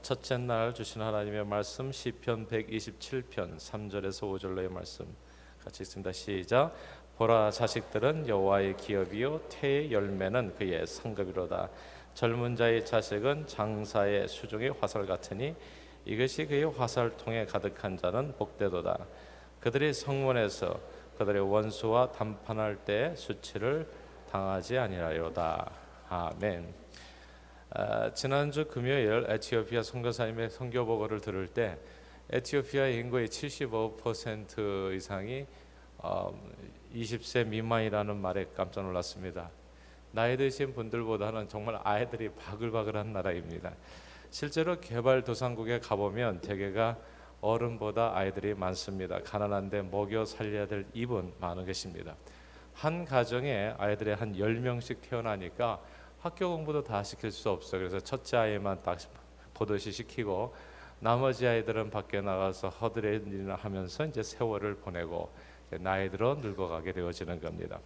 첫째 날 주신 하나님의 말씀 시편 127편 3절에서 5절로의 말씀 같이 읽습니다. 시작. 보라, 자식들은 여호와의 기업이요 태의 열매는 그의 상급이로다. 젊은 자의 자식은 장사의 수종의 화살 같으니 이것이 그의 화살통에 가득한 자는 복되도다. 그들이 성문에서 그들의 원수와 담판할 때 수치를 당하지 아니하리로다. 아멘. 지난주 금요일 에티오피아 선교사님의 선교 보고를 들을 때 에티오피아 인구의 75% 이상이 20세 미만이라는 말에 깜짝 놀랐습니다. 나이 드신 분들보다는 정말 아이들이 바글바글한 나라입니다. 실제로 개발도상국에 가보면 대개가 어른보다 아이들이 많습니다. 가난한데 먹여 살려야 될 입은 많은 것입니다. 한 가정에 아이들이 한 10명씩 태어나니까 학교 공부도 다 시킬 수 없어요. 그래서 첫째 아이만 딱 보듯이 시키고 나머지 아이들은 밖에 나가서 허드렛일이나 하면서 이제 세월을 보내고 나이 들어 늙어가게 되어지는 겁니다.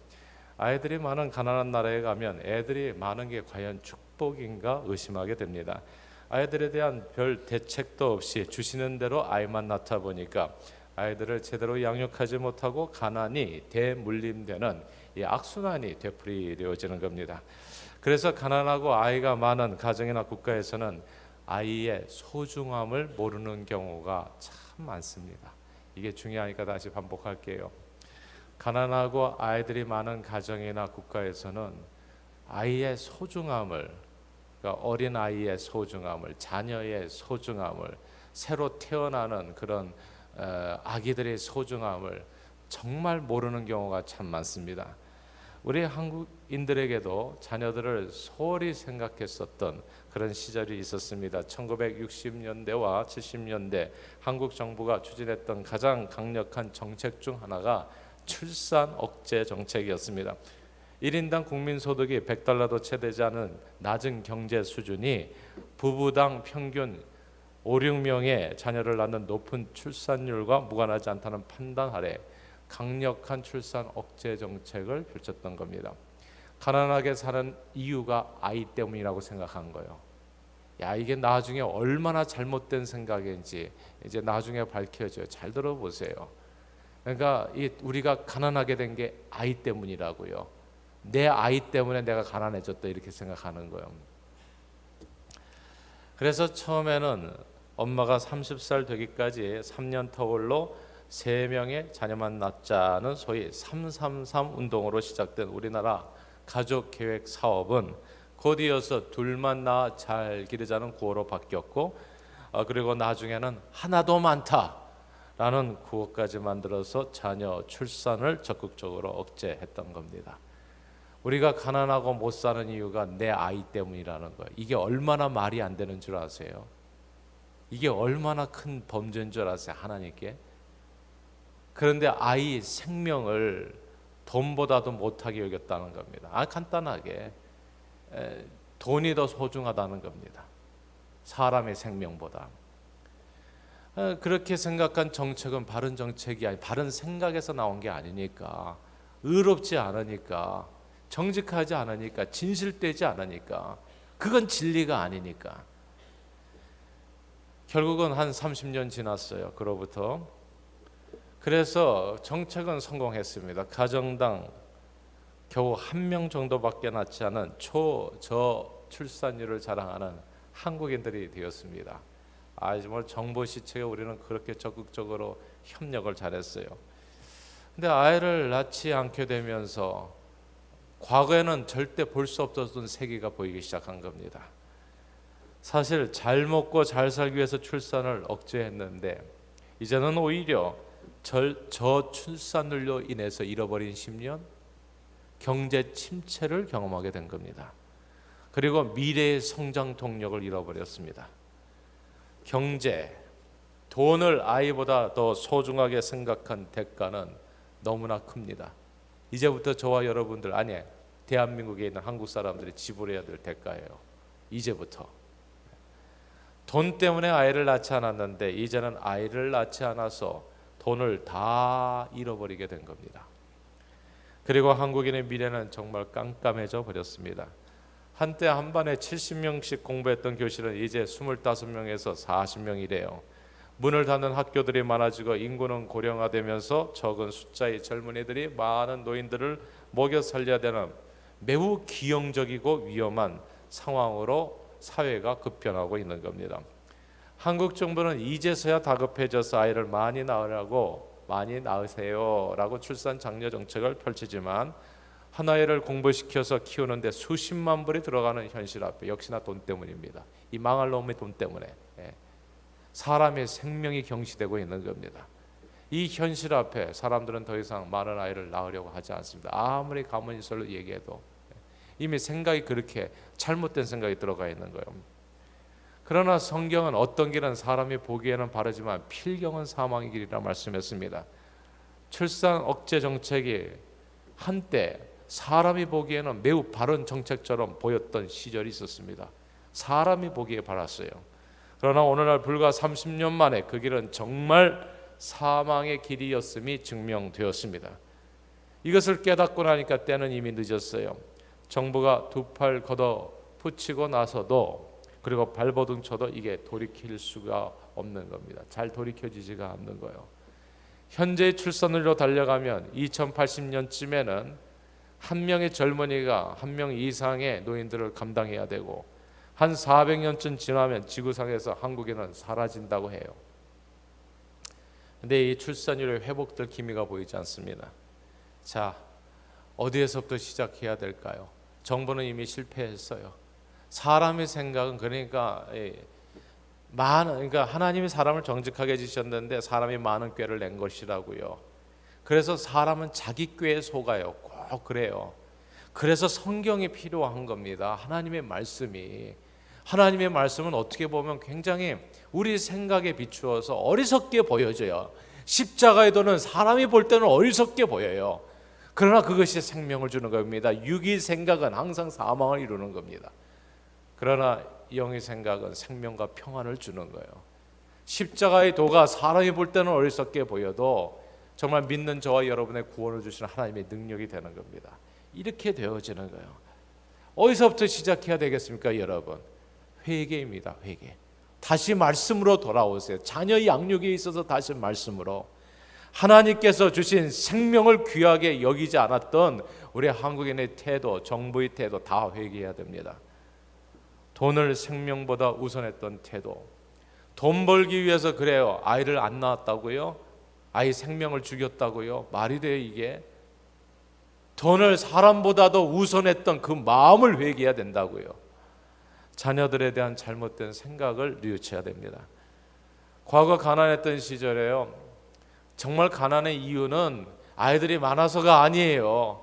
아이들이 많은 가난한 나라에 가면 애들이 많은 게 과연 축복인가 의심하게 됩니다. 아이들에 대한 별 대책도 없이 주시는 대로 아이만 낳다 보니까 아이들을 제대로 양육하지 못하고 가난이 대물림되는 이 악순환이 되풀이되어지는 겁니다. 그래서 가난하고 아이가 많은 가정이나 국가에서는 아이의 소중함을 모르는 경우가 참 많습니다. 이게 중요하니까 다시 반복할게요. 가난하고 아이들이 많은 가정이나 국가에서는 아이의 소중함을, 그러니까 어린 아이의 소중함을, 자녀의 소중함을, 새로 태어나는 그런 아기들의 소중함을 정말 모르는 경우가 참 많습니다. 우리 한국인들에게도 자녀들을 소홀히 생각했었던 그런 시절이 있었습니다. 1960년대와 70년대 한국 정부가 추진했던 가장 강력한 정책 중 하나가 출산 억제 정책이었습니다. 1인당 국민소득이 $100도 채 되지 않은 낮은 경제 수준이 부부당 평균 5, 6명의 자녀를 낳는 높은 출산율과 무관하지 않다는 판단 아래 강력한 출산 억제 정책을 펼쳤던 겁니다. 가난하게 사는 이유가 아이 때문이라고 생각한 거예요. 야, 이게 나중에 얼마나 잘못된 생각인지 이제 나중에 밝혀져요. 잘 들어보세요. 그러니까 우리가 가난하게 된 게 아이 때문이라고요. 내 아이 때문에 내가 가난해졌다 이렇게 생각하는 거예요. 그래서 처음에는 엄마가 30살 되기까지 3년 터울로 3명의 자녀만 낳자는 소위 333 운동으로 시작된 우리나라 가족계획 사업은 곧 이어서 둘만 낳아 잘 기르자는 구호로 바뀌었고, 그리고 나중에는 하나도 많다라는 구호까지 만들어서 자녀 출산을 적극적으로 억제했던 겁니다. 우리가 가난하고 못 사는 이유가 내 아이 때문이라는 거예요. 이게 얼마나 말이 안 되는 줄 아세요? 이게 얼마나 큰 범죄인 줄 아세요, 하나님께? 그런데 아이 생명을 돈보다도 못하게 여겼다는 겁니다. 간단하게 돈이 더 소중하다는 겁니다. 사람의 생명보다. 그렇게 생각한 정책은 바른 정책이 아니, 바른 생각에서 나온 게 아니니까, 의롭지 않으니까, 정직하지 않으니까, 진실되지 않으니까, 그건 진리가 아니니까. 결국은 한 30년 지났어요. 그로부터. 그래서 정책은 성공했습니다. 가정당 겨우 1명 정도밖에 낳지 않은 초저출산율을 자랑하는 한국인들이 되었습니다. 정말 정보 시책에 우리는 그렇게 적극적으로 협력을 잘했어요. 근데 아이를 낳지 않게 되면서 과거에는 절대 볼 수 없었던 세계가 보이기 시작한 겁니다. 사실 잘 먹고 잘 살기 위해서 출산을 억제했는데 이제는 오히려 저출산율로 인해서 잃어버린 10년, 경제 침체를 경험하게 된 겁니다. 그리고 미래의 성장 동력을 잃어버렸습니다. 경제, 돈을 아이보다 더 소중하게 생각한 대가는 너무나 큽니다. 이제부터 저와 여러분들, 아니 대한민국에 있는 한국 사람들이 지불해야 될 대가예요. 이제부터. 돈 때문에 아이를 낳지 않았는데 이제는 아이를 낳지 않아서 돈을 다 잃어버리게 된 겁니다. 그리고 한국인의 미래는 정말 깜깜해져 버렸습니다. 한때 한 반에 70명씩 공부했던 교실은 이제 25명에서 40명이래요. 문을 닫는 학교들이 많아지고 인구는 고령화되면서 적은 숫자의 젊은이들이 많은 노인들을 먹여 살려야 되는 매우 기형적이고 위험한 상황으로 사회가 급변하고 있는 겁니다. 한국 정부는 이제서야 다급해져서 아이를 많이 낳으세요라고 출산 장려 정책을 펼치지만 한 아이를 공부시켜서 키우는데 수십만 불이 들어가는 현실 앞에 역시나 돈 때문입니다. 이 망할 놈의 돈 때문에 사람의 생명이 경시되고 있는 겁니다. 이 현실 앞에 사람들은 더 이상 많은 아이를 낳으려고 하지 않습니다. 아무리 가문이설로 얘기해도 이미 생각이 그렇게 잘못된 생각이 들어가 있는 거예요. 그러나 성경은 어떤 길은 사람이 보기에는 바르지만 필경은 사망의 길이라 말씀했습니다. 출산 억제 정책이 한때 사람이 보기에는 매우 바른 정책처럼 보였던 시절이 있었습니다. 사람이 보기에 바랐어요. 그러나 오늘날 불과 30년 만에 그 길은 정말 사망의 길이었음이 증명되었습니다. 이것을 깨닫고 나니까 때는 이미 늦었어요. 정부가 두 팔 걷어 붙이고 나서도 그리고 발버둥 쳐도 이게 돌이킬 수가 없는 겁니다. 잘 돌이켜지지가 않는 거예요. 현재의 출산율로 달려가면 2080년쯤에는 한 명의 젊은이가 한 명 이상의 노인들을 감당해야 되고 한 400년쯤 지나면 지구상에서 한국에는 사라진다고 해요. 근데 이 출산율의 회복될 기미가 보이지 않습니다. 자, 어디에서부터 시작해야 될까요? 정부는 이미 실패했어요. 사람의 생각은 그러니까 하나님이 사람을 정직하게 지으셨는데 사람이 많은 꾀를 낸 것이라고요. 그래서 사람은 자기 꾀에 속아요. 꼭 그래요. 그래서 성경이 필요한 겁니다. 하나님의 말씀은 어떻게 보면 굉장히 우리 생각에 비추어서 어리석게 보여져요. 십자가의 도는 사람이 볼 때는 어리석게 보여요. 그러나 그것이 생명을 주는 겁니다. 육의 생각은 항상 사망을 이루는 겁니다. 그러나 영의 생각은 생명과 평안을 주는 거예요. 십자가의 도가 사람이 볼 때는 어리석게 보여도 정말 믿는 저와 여러분의 구원을 주시는 하나님의 능력이 되는 겁니다. 이렇게 되어지는 거예요. 어디서부터 시작해야 되겠습니까, 여러분? 회개입니다. 회개. 다시 말씀으로 돌아오세요. 자녀의 양육에 있어서 다시 말씀으로. 하나님께서 주신 생명을 귀하게 여기지 않았던 우리 한국인의 태도, 정부의 태도 다 회개해야 됩니다. 돈을 생명보다 우선했던 태도. 돈 벌기 위해서 그래요. 아이를 안 낳았다고요? 아이 생명을 죽였다고요? 말이 돼요 이게? 돈을 사람보다도 우선했던 그 마음을 회개해야 된다고요. 자녀들에 대한 잘못된 생각을 뉘우쳐야 됩니다. 과거 가난했던 시절에요. 정말 가난의 이유는 아이들이 많아서가 아니에요.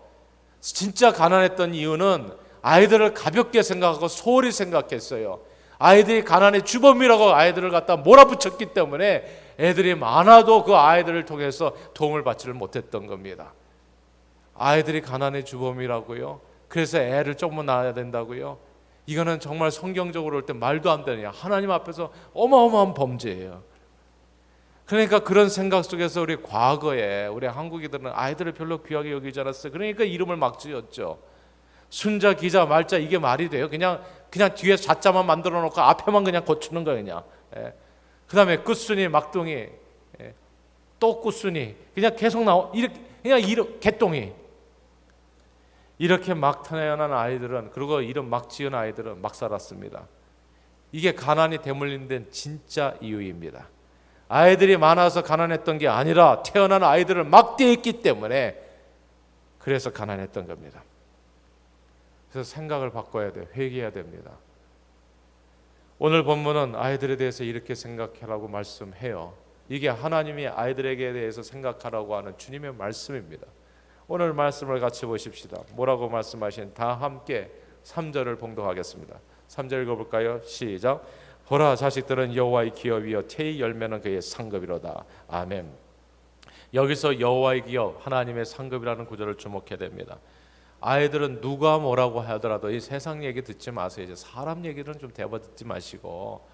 진짜 가난했던 이유는 아이들을 가볍게 생각하고 소홀히 생각했어요. 아이들이 가난의 주범이라고 아이들을 갖다 몰아붙였기 때문에 애들이 많아도 그 아이들을 통해서 도움을 받지를 못했던 겁니다. 아이들이 가난의 주범이라고요? 그래서 애를 조금만 낳아야 된다고요? 이거는 정말 성경적으로 볼 때 말도 안 되냐. 하나님 앞에서 어마어마한 범죄예요. 그러니까 그런 생각 속에서 우리 과거에 우리 한국인들은 아이들을 별로 귀하게 여기지 않았어요. 그러니까 이름을 막 지었죠. 순자, 기자, 말자 이게 말이 돼요? 그냥 뒤에 자자만 만들어 놓고 앞에만 그냥 고추는 거예요. 그냥. 그 다음에 끝순이, 막둥이, 또 끝순이 그냥 계속 이렇게 그냥 이름 개똥이 이렇게 막 태어난 아이들은 그리고 이름 막 지은 아이들은 막 살았습니다. 이게 가난이 대물림 된 진짜 이유입니다. 아이들이 많아서 가난했던 게 아니라 태어난 아이들을 막 대했기 때문에 그래서 가난했던 겁니다. 그래서 생각을 바꿔야 돼요. 회개해야 됩니다. 오늘 본문은 아이들에 대해서 이렇게 생각하라고 말씀해요. 이게 하나님이 아이들에게 대해서 생각하라고 하는 주님의 말씀입니다. 오늘 말씀을 같이 보십시다. 뭐라고 말씀하신 다 함께 3절을 봉독하겠습니다. 3절 읽어볼까요? 시작. 보라 자식들은 여호와의 기업이요 태의 열매는 그의 상급이로다. 아멘. 여기서 여호와의 기업 하나님의 상급이라는 구절을 주목해야 됩니다. 아이들은 누가 뭐라고 하더라도 이 세상 얘기 듣지 마세요. 이제 사람 얘기는 좀 대봐 듣지 마시고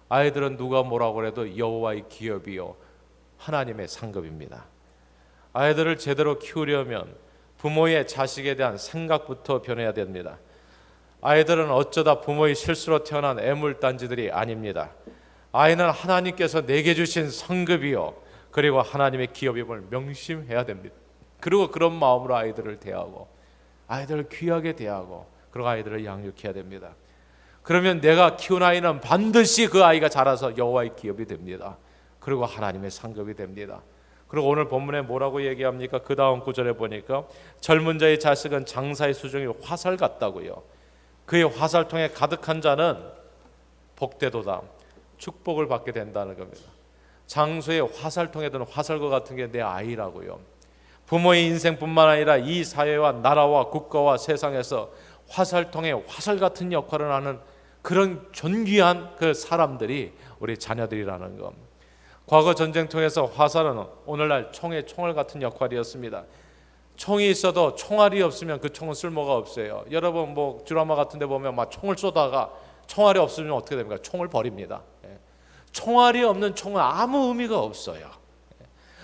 아이들은 누가 뭐라고 해도 여호와의 기업이요 하나님의 상급입니다. 아이들을 제대로 키우려면 부모의 자식에 대한 생각부터 변해야 됩니다. 아이들은 어쩌다 부모의 실수로 태어난 애물단지들이 아닙니다. 아이는 하나님께서 내게 주신 성급이요, 그리고 하나님의 기업임을 명심해야 됩니다. 그리고 그런 마음으로 아이들을 대하고, 아이들을 귀하게 대하고, 그리고 아이들을 양육해야 됩니다. 그러면 내가 키운 아이는 반드시 그 아이가 자라서 여호와의 기업이 됩니다. 그리고 하나님의 상급이 됩니다. 그리고 오늘 본문에 뭐라고 얘기합니까? 그 다음 구절에 보니까 젊은 자의 자식은 장사의 수종이 화살 같다고요. 그의 화살통에 가득한 자는 복되도다, 축복을 받게 된다는 겁니다. 장소의 화살통에 드는 화살과 같은 게 내 아이라고요. 부모의 인생뿐만 아니라 이 사회와 나라와 국가와 세상에서 화살통에 화살 같은 역할을 하는 그런 존귀한 그 사람들이 우리 자녀들이라는 것. 과거 전쟁통에서 화살은 오늘날 총의 총알 같은 역할이었습니다. 총이 있어도 총알이 없으면 그 총은 쓸모가 없어요. 여러분 뭐 드라마 같은 데 보면 막 총을 쏘다가 총알이 없으면 어떻게 됩니까? 총을 버립니다. 총알이 없는 총은 아무 의미가 없어요.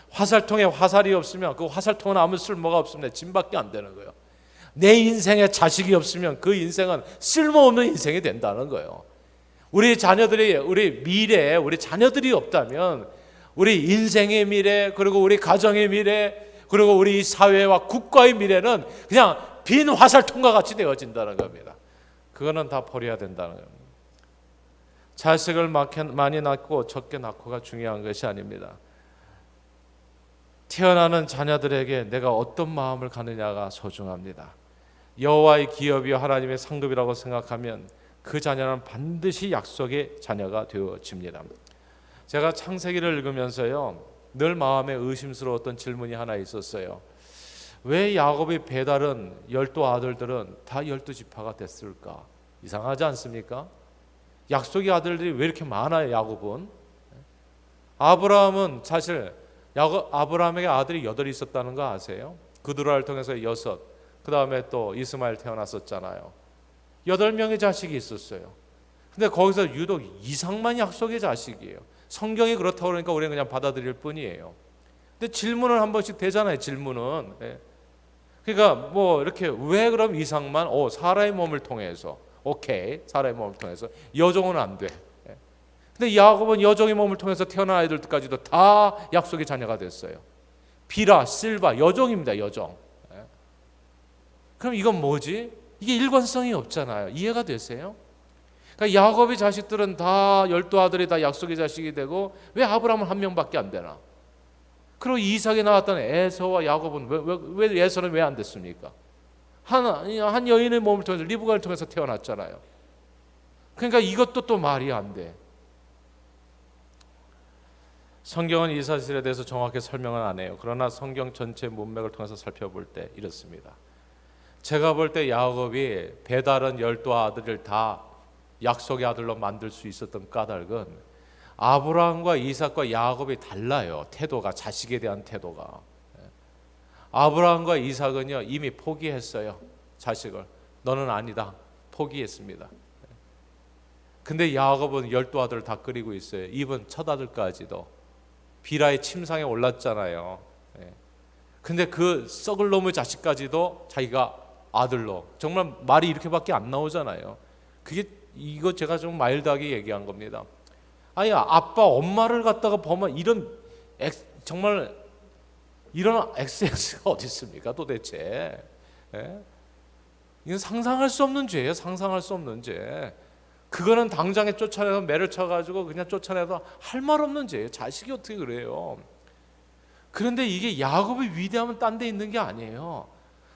화살통에 화살이 없으면 그 화살통은 아무 쓸모가 없습니다. 짐밖에 안 되는 거예요. 내 인생에 자식이 없으면 그 인생은 쓸모없는 인생이 된다는 거예요. 우리 자녀들이, 우리 미래에 우리 자녀들이 없다면 우리 인생의 미래, 그리고 우리 가정의 미래, 그리고 우리 사회와 국가의 미래는 그냥 빈 화살통과 같이 되어진다는 겁니다. 그거는 다 버려야 된다는 겁니다. 자식을 많이 낳고 적게 낳고가 중요한 것이 아닙니다. 태어나는 자녀들에게 내가 어떤 마음을 가느냐가 소중합니다. 여호와의 기업이요 하나님의 상급이라고 생각하면 그 자녀는 반드시 약속의 자녀가 되어집니다. 제가 창세기를 읽으면서요, 늘 마음에 의심스러웠던 질문이 하나 있었어요. 왜 야곱의 배다른 12 아들들은 다 12지파가 됐을까? 이상하지 않습니까? 약속의 아들들이 왜 이렇게 많아요, 야곱은? 아브라함은 사실 아브라함에게 아들이 8이 있었다는 거 아세요? 그두라를 통해서 6, 그 다음에 또 이스마엘 태어났었잖아요. 8명의 자식이 있었어요. 근데 거기서 유독 이상만 약속의 자식이에요. 성경이 그렇다고 그러니까 우리는 그냥 받아들일 뿐이에요. 근데 질문은 한 번씩 되잖아요, 질문은. 그러니까 뭐 이렇게 왜 그럼 이상만? 사라의 몸을 통해서. 오케이, 사라의 몸을 통해서. 여종은 안 돼. 근데 야곱은 여종의 몸을 통해서 태어난 아이들까지도 다 약속의 자녀가 됐어요. 비라, 실바, 여종입니다, 여종. 그럼 이건 뭐지? 이게 일관성이 없잖아요. 이해가 되세요? 그러니까 야곱의 자식들은 다 12아들이 다 약속의 자식이 되고 왜 아브라함은 한 명밖에 안 되나? 그리고 이삭에 나왔던 에서와 야곱은 왜 에서는 왜 안 됐습니까? 한 여인의 몸을 통해서 리브가를 통해서 태어났잖아요. 그러니까 이것도 또 말이 안 돼. 성경은 이 사실에 대해서 정확히 설명은 안 해요. 그러나 성경 전체 문맥을 통해서 살펴볼 때 이렇습니다. 제가 볼 때 야곱이 배다른 12아들을 다 약속의 아들로 만들 수 있었던 까닭은 아브라함과 이삭과 야곱이 달라요. 태도가, 자식에 대한 태도가. 아브라함과 이삭은요 이미 포기했어요. 자식을. 너는 아니다. 포기했습니다. 근데 야곱은 12아들을 다 끌이고 있어요. 이번 첫 아들까지도 비라의 침상에 올랐잖아요. 근데 그 썩을 놈의 자식까지도 자기가 아들로. 정말 말이 이렇게밖에 안 나오잖아요. 이거 제가 좀 마일드하게 얘기한 겁니다. 아니 아빠 엄마를 갖다가 보면 정말 이런 XX가 어디 있습니까 도대체? 이건 상상할 수 없는 죄예요. 상상할 수 없는 죄. 그거는 당장에 쫓아내서 매를 쳐가지고 그냥 쫓아내도 할 말 없는 죄예요. 자식이 어떻게 그래요? 그런데 이게 야곱의 위대함은 딴 데 있는 게 아니에요.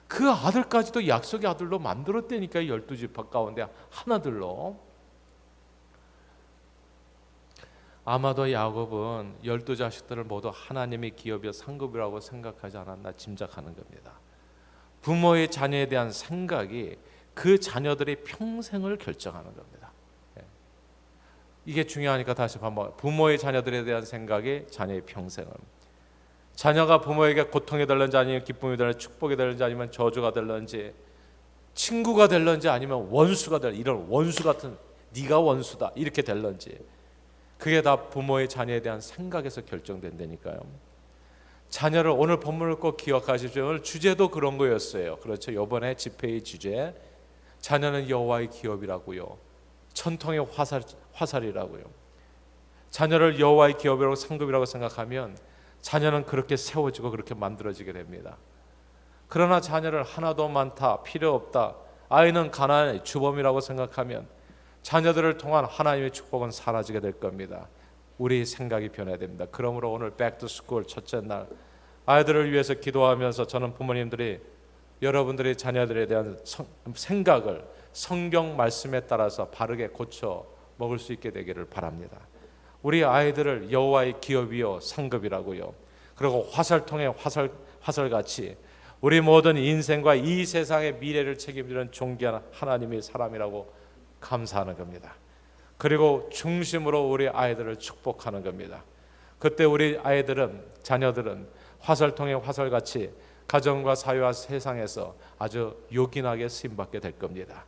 그 아들까지도 약속의 아들로 만들었다니까요. 12지파 가운데 하나들로. 아마도 야곱은 12자식들을 모두 하나님의 기업이요 상급이라고 생각하지 않았나 짐작하는 겁니다. 부모의 자녀에 대한 생각이 그 자녀들의 평생을 결정하는 겁니다. 이게 중요하니까 다시 한번, 부모의 자녀들에 대한 생각이 자녀의 평생을. 자녀가 부모에게 고통이 될런지 아니면 기쁨이 될런지, 축복이 될런지 아니면 저주가 될런지, 친구가 될런지 아니면 원수가 될런지, 이런 원수 같은 네가 원수다 이렇게 될런지, 그게 다 부모의 자녀에 대한 생각에서 결정된다니까요. 자녀를, 오늘 본문을 꼭 기억하십시오. 오늘 주제도 그런 거였어요. 그렇죠. 이번에 집회의 주제, 자녀는 여호와의 기업이라고요. 천통의 화살이라고요. 자녀를 여호와의 기업이라고 상급이라고 생각하면 자녀는 그렇게 세워지고 그렇게 만들어지게 됩니다. 그러나 자녀를 하나도 많다, 필요 없다, 아이는 가난의 주범이라고 생각하면 자녀들을 통한 하나님의 축복은 사라지게 될 겁니다. 우리 생각이 변해야 됩니다. 그러므로 오늘 백투스쿨 첫째 날 아이들을 위해서 기도하면서 저는 부모님들이 여러분들의 자녀들에 대한 생각을 성경 말씀에 따라서 바르게 고쳐 먹을 수 있게 되기를 바랍니다. 우리 아이들을 여호와의 기업이요 상급이라고요. 그리고 화살통의 화살같이 우리 모든 인생과 이 세상의 미래를 책임지는 존귀한 하나님의 사람이라고 감사하는 겁니다. 그리고 중심으로 우리 아이들을 축복하는 겁니다. 그때 우리 아이들은, 자녀들은 화살통의 화살같이 가정과 사회와 세상에서 아주 요긴하게 쓰임받게 될 겁니다.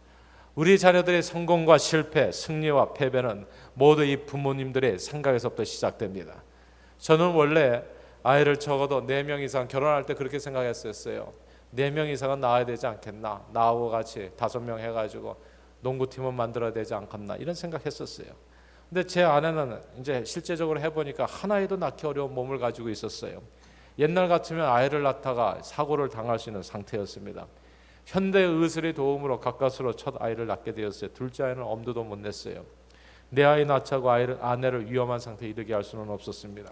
우리 자녀들의 성공과 실패, 승리와 패배는 모두 이 부모님들의 생각에서부터 시작됩니다. 저는 원래 아이를 적어도 4명 이상, 결혼할 때 그렇게 생각했었어요. 4명 이상은 낳아야 되지 않겠나, 나하고 같이 5명 해가지고 농구팀을 만들어야 되지 않겠나, 이런 생각했었어요. 근데 제 아내는 이제 실제적으로 해보니까 하나에도 낳기 어려운 몸을 가지고 있었어요. 옛날 같으면 아이를 낳다가 사고를 당할 수 있는 상태였습니다. 현대 의술의 도움으로 가까스로 첫 아이를 낳게 되었어요. 둘째 아이는 엄두도 못 냈어요. 내 아이 낳자고 아내를 위험한 상태에 이르게 할 수는 없었습니다.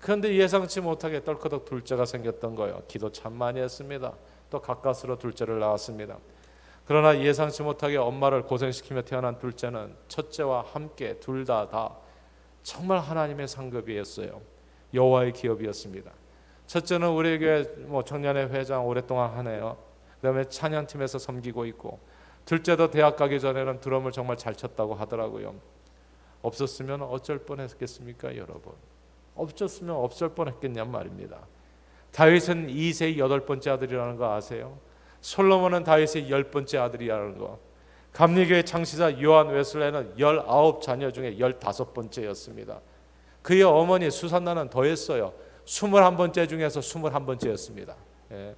그런데 예상치 못하게 떨커덕 둘째가 생겼던 거예요. 기도 참 많이 했습니다. 또 가까스로 둘째를 낳았습니다. 그러나 예상치 못하게 엄마를 고생시키며 태어난 둘째는 첫째와 함께 둘 다 정말 하나님의 상급이었어요. 여호와의 기업이었습니다. 첫째는 우리 교회 청년회 회장 오랫동안 하네요. 그다음에 찬양팀에서 섬기고 있고, 둘째도 대학 가기 전에는 드럼을 정말 잘 쳤다고 하더라고요. 없었으면 어쩔 뻔했겠습니까, 여러분? 없었으면 없을 뻔했겠냔 말입니다. 다윗은 2세의 8번째 아들이라는 거 아세요? 솔로몬은 다윗의 10번째 아들이라는 거. 감리교회 창시자 요한 웨슬레는 19자녀 중에 15번째였습니다. 그의 어머니 수산나는 더했어요. 21번째 중에서 21번째였습니다. 예.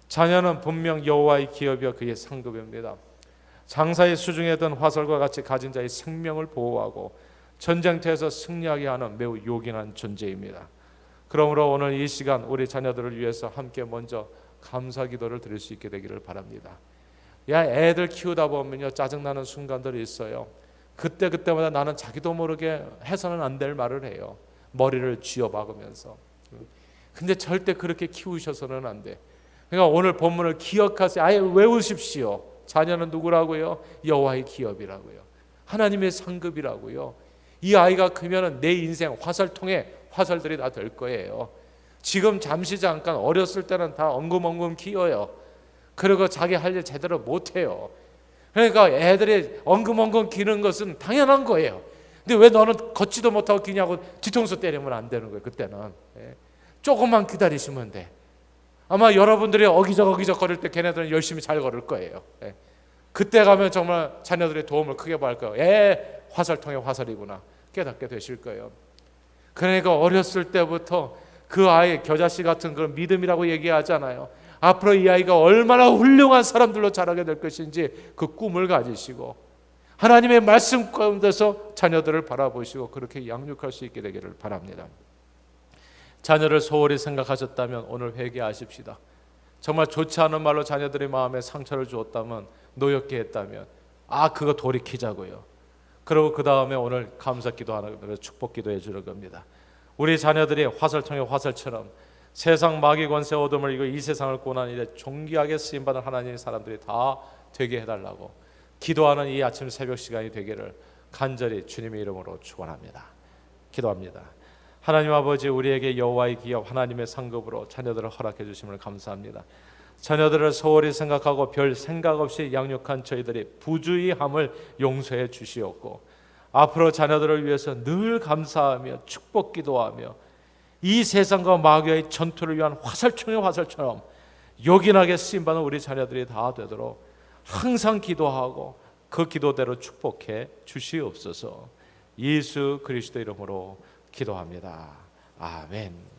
자녀는 분명 여호와의 기업이여 그의 상급입니다. 장사의 수중에 든 화살과 같이 가진 자의 생명을 보호하고 전쟁터에서 승리하게 하는 매우 요긴한 존재입니다. 그러므로 오늘 이 시간 우리 자녀들을 위해서 함께 먼저 감사 기도를 드릴 수 있게 되기를 바랍니다. 애들 키우다 보면요, 짜증나는 순간들이 있어요. 그때마다 나는 자기도 모르게 해서는 안 될 말을 해요. 머리를 쥐어박으면서. 근데 절대 그렇게 키우셔서는 안 돼. 그러니까 오늘 본문을 기억하세요. 아예 외우십시오. 자녀는 누구라고요? 여호와의 기업이라고요. 하나님의 상급이라고요. 이 아이가 크면은 내 인생 화살통에 화살들이 다 될 거예요. 지금 잠깐 어렸을 때는 다 엉금엉금 키워요. 그리고 자기 할 일 제대로 못해요. 그러니까 애들이 엉금엉금 기는 것은 당연한 거예요. 근데 왜 너는 걷지도 못하고 기냐고 뒤통수 때리면 안 되는 거예요. 그때는 조금만 기다리시면 돼. 아마 여러분들이 어기적 거릴 때 걔네들은 열심히 잘 걸을 거예요. 그때 가면 정말 자녀들의 도움을 크게 받을 거예요. 화살통의 화살이구나 깨닫게 되실 거예요. 그러니까 어렸을 때부터 그 아이, 겨자씨 같은 그런 믿음이라고 얘기하잖아요. 앞으로 이 아이가 얼마나 훌륭한 사람들로 자라게 될 것인지 그 꿈을 가지시고 하나님의 말씀 가운데서 자녀들을 바라보시고 그렇게 양육할 수 있게 되기를 바랍니다. 자녀를 소홀히 생각하셨다면 오늘 회개하십시다. 정말 좋지 않은 말로 자녀들의 마음에 상처를 주었다면, 노엽게 했다면 그거 돌이키자고요. 그리고 그 다음에 오늘 감사 기도하는 축복 기도해 주는 겁니다. 우리 자녀들이 화살통의 화살처럼 세상 마귀 권세 어둠을 이고 이 세상을 고난 일에 존귀하게 쓰임받은 하나님의 사람들이 다 되게 해달라고 기도하는 이 아침 새벽 시간이 되기를 간절히 주님의 이름으로 축원합니다. 기도합니다. 하나님 아버지, 우리에게 여호와의 기업 하나님의 상급으로 자녀들을 허락해 주심을 감사합니다. 자녀들을 소홀히 생각하고 별 생각 없이 양육한 저희들이 부주의함을 용서해 주시옵고 앞으로 자녀들을 위해서 늘 감사하며 축복 기도하며 이 세상과 마귀의 전투를 위한 화살총의 화살처럼 요긴하게 쓰임받는 우리 자녀들이 다 되도록 항상 기도하고 그 기도대로 축복해 주시옵소서. 예수 그리스도 이름으로 기도합니다. 아멘.